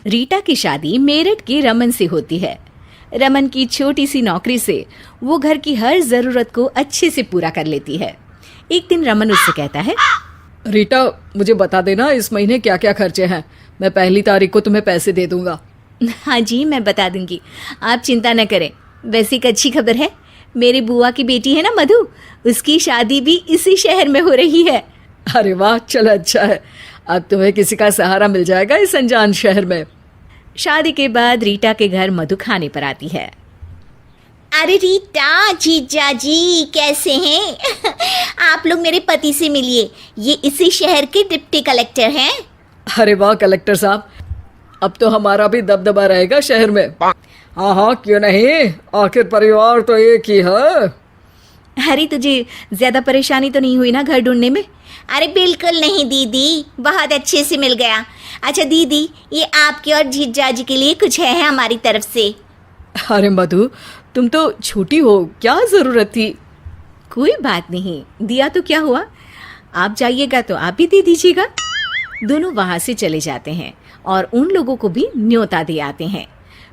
रीटा की शादी मेरठ के रमन से होती है। रमन की छोटी सी नौकरी से वो घर की हर जरूरत को अच्छे से पूरा कर लेती है। एक दिन रमन उससे कहता है, रीटा, मुझे बता देना इस महीने क्या क्या खर्चे हैं। मैं 1 तारीख को तुम्हें पैसे दे दूंगा। हाँ जी, मैं बता दूंगी, आप चिंता न करें। वैसे एक अच्छी खबर है, मेरी बुआ की बेटी है ना मधु, उसकी शादी भी इसी शहर में हो रही है। अरे वाह, चलो अच्छा है। अब तुम्हें किसी का सहारा मिल जाएगा इस अनजान शहर में। शादी के बाद रीटा के घर मधु खाने पर आती है। अरे रीटा, जीजा जी कैसे हैं? आप लोग मेरे पति से मिलिए, ये इसी शहर के डिप्टी कलेक्टर हैं। अरे वाह कलेक्टर साहब, अब तो हमारा भी दबदबा रहेगा शहर में। हाँ हाँ, क्यों नहीं, आखिर परिवार तो एक ही है। अरे तुझे ज्यादा परेशानी तो नहीं हुई ना घर ढूंढने में? अरे बिल्कुल नहीं दीदी, बहुत अच्छे से मिल गया। अच्छा दीदी, ये आपके और जीजा जी के लिए कुछ है हमारी तरफ से। अरे मधु, तुम तो छोटी हो, क्या जरूरत थी। कोई बात नहीं, दिया तो क्या हुआ, आप जाइएगा तो आप भी दे दीजिएगा। दोनों वहां से चले जाते हैं और उन लोगों को भी न्योता दे आते हैं।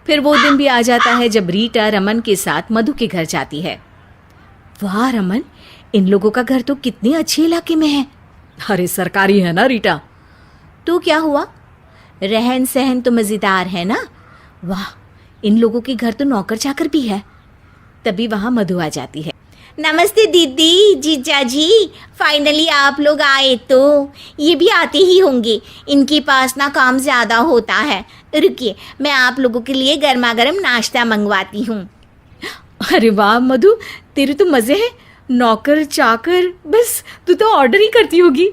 फिर वो दिन भी आ जाता है जब रीटा रमन के साथ मधु के घर जाती है। वाह रमन, इन लोगों का घर तो कितने अच्छे इलाके में है। अरे सरकारी है ना रीटा। तो क्या हुआ, रहन सहन तो मजेदार है ना। वाह, इन लोगों के घर तो नौकर चाकर भी है। तभी वहां मधु आ जाती है। नमस्ते दीदी, जीजा जी, फाइनली आप लोग आए। तो ये भी आते ही होंगे, इनके पास ना काम ज़्यादा होता है। रुकिए, मैं आप लोगों के लिए गर्मा गर्म नाश्ता मंगवाती हूँ। अरे वाह मधु, तेरे तो मजे हैं, नौकर चाकर, बस तू तो ऑर्डर ही करती होगी।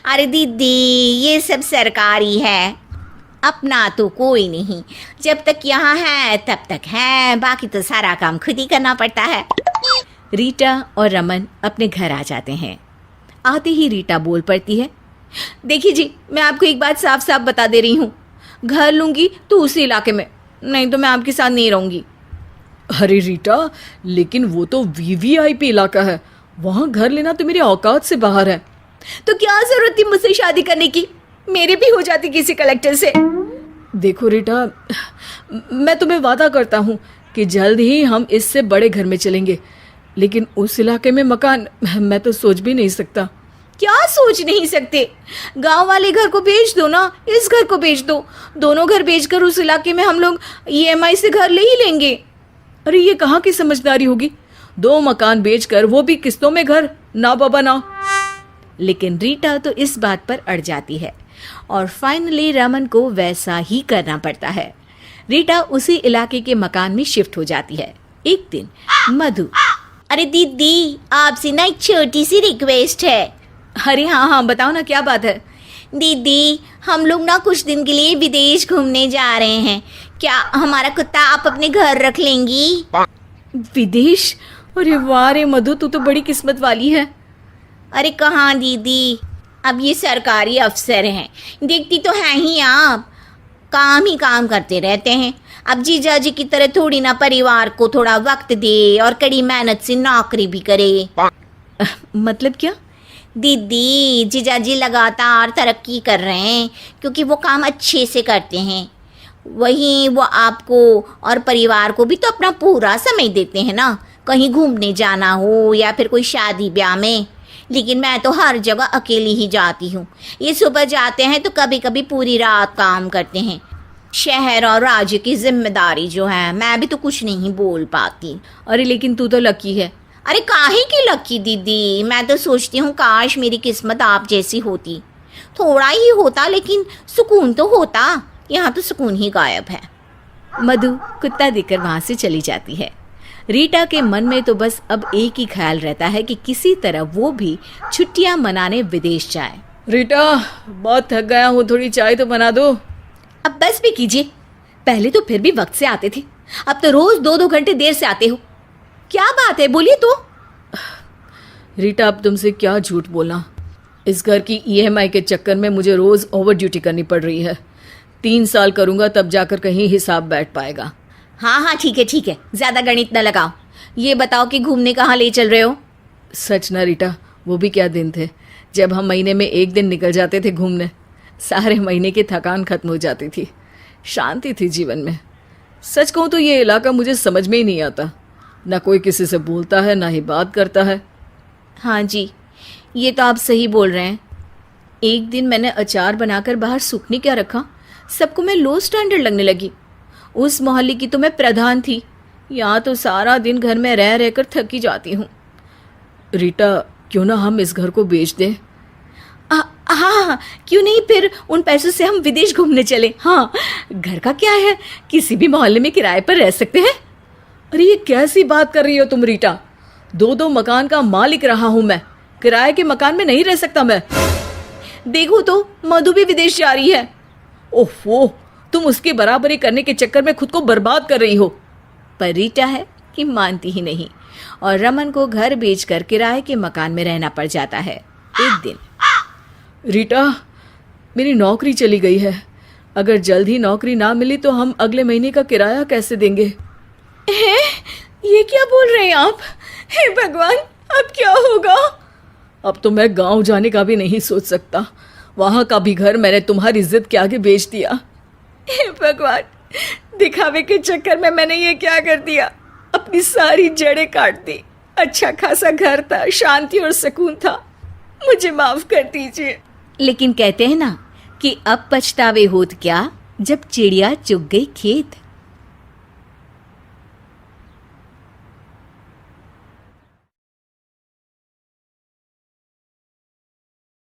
अरे दीदी, ये सब सरकारी है, अपना तो कोई नहीं। जब तक यहाँ है तब तक है, बाकी तो सारा काम खुद ही करना पड़ता है। रीटा और रमन अपने घर आ जाते हैं। आते ही रीटा बोल पड़ती है, देखिए जी, मैं आपको एक बात साफ साफ बता दे रही हूँ, घर लूंगी तो उसी इलाके में, नहीं तो मैं आपके साथ नहीं रहूंगी। अरे रीटा, लेकिन वो तो वीवीआईपी इलाका है, वहाँ घर लेना तो मेरे औकात से बाहर है। तो क्या जरूरत थी मुझसे शादी करने की, मेरी भी हो जाती किसी कलेक्टर से। देखो रीटा, मैं तुम्हें वादा करता हूँ कि जल्द ही हम इससे बड़े घर में चलेंगे, लेकिन उस इलाके में मकान मैं तो सोच भी नहीं सकता। क्या सोच नहीं सकते, गांव वाले घर को बेच दो ना, इस घर को बेच दो, दोनों घर बेचकर उस इलाके में हम लोग ईएमआई से घर ले ही लेंगे। अरे ये कहाँ की समझदारी होगी, 2 मकान बेचकर वो भी किस्तों में घर, ना बाबा ना। लेकिन रीटा तो इस बात पर अड़ जाती है और फाइनली रमन को वैसा ही करना पड़ता है। रीटा उसी इलाके के मकान में शिफ्ट हो जाती है। एक दिन मधु, अरे दीदी, आपसे ना एक छोटी सी रिक्वेस्ट है। अरे हाँ हाँ, बताओ ना, क्या बात है। दीदी, हम लोग ना कुछ दिन के लिए विदेश घूमने जा रहे हैं, क्या हमारा कुत्ता आप अपने घर रख लेंगी? विदेश? अरे वाह रे मधु, तू तो बड़ी किस्मत वाली है। अरे कहाँ दीदी, अब ये सरकारी अफसर हैं, देखती तो हैं ही आप, काम ही काम करते रहते हैं। अब जीजा जी की तरह थोड़ी ना परिवार को थोड़ा वक्त दे और कड़ी मेहनत से नौकरी भी करे। मतलब क्या? दीदी, जीजा जी लगातार तरक्की कर रहे हैं क्योंकि वो काम अच्छे से करते हैं। वहीं वो आपको और परिवार को भी तो अपना पूरा समय देते हैं ना, कहीं घूमने जाना हो या फिर कोई शादी ब्याह में। लेकिन मैं तो हर जगह अकेली ही जाती हूँ। ये सुबह जाते हैं तो कभी कभी पूरी रात काम करते हैं। शहर और राज्य की जिम्मेदारी जो है, मैं भी तो कुछ नहीं बोल पाती। अरे लेकिन तू तो लकी है। अरे काहे की लकी दीदी, मैं तो सोचती हूँ काश मेरी किस्मत आप जैसी होती, थोड़ा ही होता लेकिन सुकून तो होता। यहाँ तो सुकून ही गायब है। मधु कुत्ता देकर वहां से चली जाती है। रीटा के मन में तो बस अब एक ही ख्याल रहता है कि किसी तरह वो भी छुट्टियां मनाने विदेश जाए। रीटा, बहुत थक गया हूँ, थोड़ी चाय तो बना दो। अब बस भी कीजिए, पहले तो फिर भी वक्त से आते थे, अब तो रोज 2-2 घंटे देर से आते हो। क्या बात है, बोलिए तो। रीटा, अब तुमसे क्या झूठ बोलना, इस घर की ईएमआई के चक्कर में मुझे रोज ओवर ड्यूटी करनी पड़ रही है। 3 साल करूँगा तब जाकर कहीं हिसाब बैठ पाएगा। हाँ हाँ ठीक है, ज्यादा गणित न लगाओ। ये बताओ कि घूमने कहाँ ले चल रहे हो? सच ना रीटा, वो भी क्या दिन थे जब हम महीने में 1 दिन निकल जाते थे घूमने। सारे महीने की थकान खत्म हो जाती थी, शांति थी जीवन में। सच कहूँ तो ये इलाका मुझे समझ में ही नहीं आता, ना कोई किसी से बोलता है ना ही बात करता है। हाँ जी, ये तो आप सही बोल रहे हैं। एक दिन मैंने अचार बनाकर बाहर सूखने क्या रखा, सबको मैं लो स्टैंडर्ड लगने लगी। उस मोहल्ले की तो मैं प्रधान थी, यहाँ तो सारा दिन घर में रह रहकर थकी जाती हूँ। रीटा, क्यों ना हम इस घर को बेच दें? हाँ, क्यों नहीं, फिर उन पैसों से हम विदेश घूमने चले। हाँ, घर का क्या है, किसी भी मोहल्ले में किराए पर रह सकते हैं। अरे ये कैसी बात कर रही हो तुम रीटा? 2-2 मकान का मालिक रहा हूं मैं, किराए के मकान में नहीं रह सकता मैं। देखो तो मधु भी विदेश जा रही है। ओहो, तुम उसकी बराबरी करने के चक्कर में खुद को बर्बाद कर रही हो। पर रीटा है कि मानती ही नहीं और रमन को घर बेचकर किराए के मकान में रहना पड़ जाता है। एक दिन, रीटा, मेरी नौकरी चली गई है। अगर जल्द ही नौकरी ना मिली तो हम अगले महीने का किराया कैसे देंगे? है? ये क्या बोल रहे हैं आप? हे भगवान, अब क्या होगा? अब तो मैं गांव जाने का भी नहीं सोच सकता। वहां का भी घर मैंने तुम्हारी इज्जत के आगे बेच दिया। हे भगवान, दिखावे के चक्कर में मैंने ये क्या कर दिया? अपनी सारी जड़ें काट दी। अच्छा खासा घर था, शांति और सुकून था। मुझे माफ कर दीजिए। लेकिन कहते हैं ना कि अब पछतावे होत क्या, जब चिड़िया चुग गई खेत।